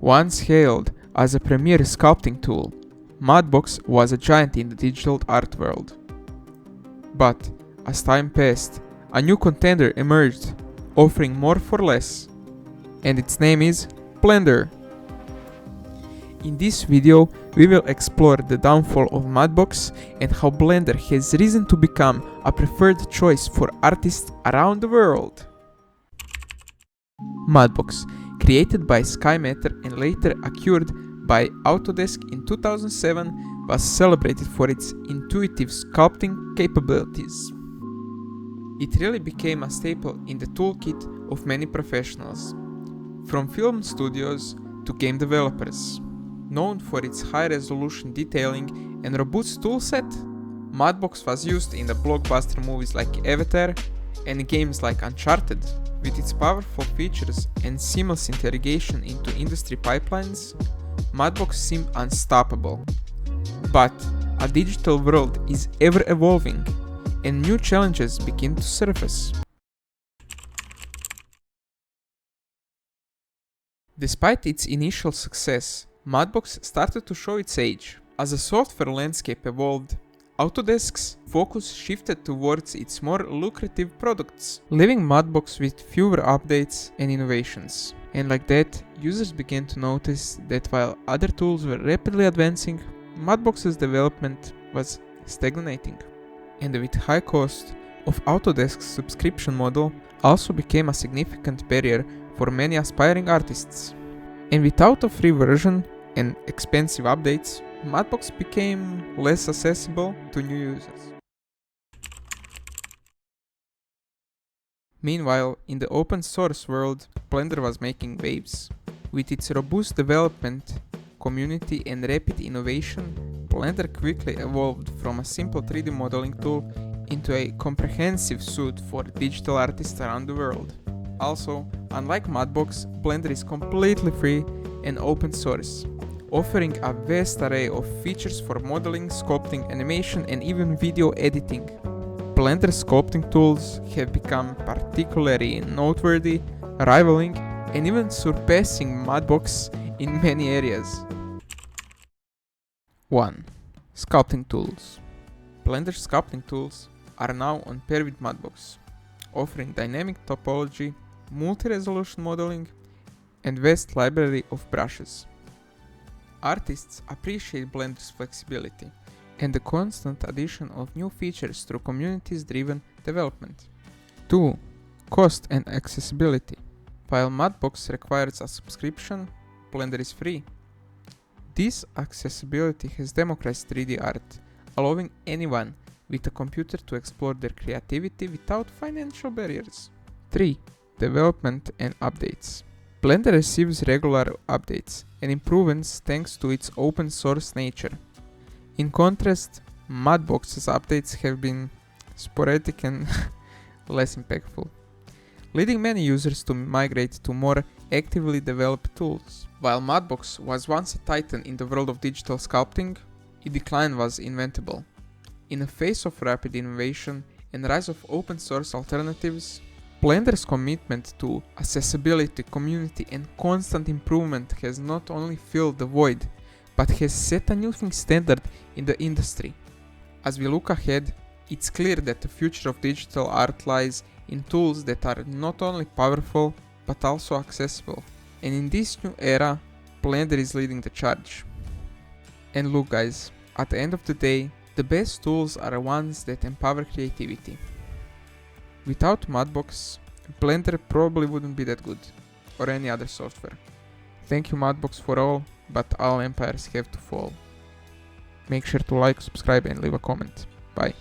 Once hailed as a premier sculpting tool, Mudbox was a giant in the digital art world. But as time passed, a new contender emerged, offering more for less. And its name is Blender. In this video, we will explore the downfall of Mudbox and how Blender has risen to become a preferred choice for artists around the world. Mudbox, created by SkyMatter and later acquired by Autodesk in 2007, was celebrated for its intuitive sculpting capabilities. It really became a staple in the toolkit of many professionals, from film studios to game developers. Known for its high-resolution detailing and robust toolset, Mudbox was used in the blockbuster movies like Avatar and games like Uncharted. With its powerful features and seamless integration into industry pipelines, Mudbox seemed unstoppable. But a digital world is ever evolving, and new challenges begin to surface. Despite its initial success, Mudbox started to show its age. As the software landscape evolved, Autodesk's focus shifted towards its more lucrative products, leaving Mudbox with fewer updates and innovations. And like that, users began to notice that while other tools were rapidly advancing, Mudbox's development was stagnating. And with high cost of Autodesk's subscription model also became a significant barrier for many aspiring artists. And without a free version and expensive updates, Mudbox became less accessible to new users. Meanwhile, in the open source world, Blender was making waves. With its robust development, community and rapid innovation, Blender quickly evolved from a simple 3D modeling tool into a comprehensive suite for digital artists around the world. Also, unlike Mudbox, Blender is completely free and open source, offering a vast array of features for modeling, sculpting, animation, and even video editing. Blender sculpting tools have become particularly noteworthy, rivaling and even surpassing Mudbox in many areas. 1. Sculpting tools. Blender sculpting tools are now on par with Mudbox, offering dynamic topology, multi-resolution modeling, and vast library of brushes. Artists appreciate Blender's flexibility and the constant addition of new features through communities-driven development. 2. Cost and accessibility. While Mudbox requires a subscription, Blender is free. This accessibility has democratized 3D art, allowing anyone with a computer to explore their creativity without financial barriers. 3. Development and updates. Blender receives regular updates and improvements thanks to its open source nature. In contrast, Mudbox's updates have been sporadic and less impactful, leading many users to migrate to more actively developed tools. While Mudbox was once a titan in the world of digital sculpting, its decline was inevitable. In the face of rapid innovation and rise of open source alternatives, Blender's commitment to accessibility, community, and constant improvement has not only filled the void, but has set a new standard in the industry. As we look ahead, it's clear that the future of digital art lies in tools that are not only powerful, but also accessible. And in this new era, Blender is leading the charge. And look guys, at the end of the day, the best tools are the ones that empower creativity. Without Mudbox, Blender probably wouldn't be that good, or any other software. Thank you Mudbox for all, but all empires have to fall. Make sure to like, subscribe and leave a comment. Bye.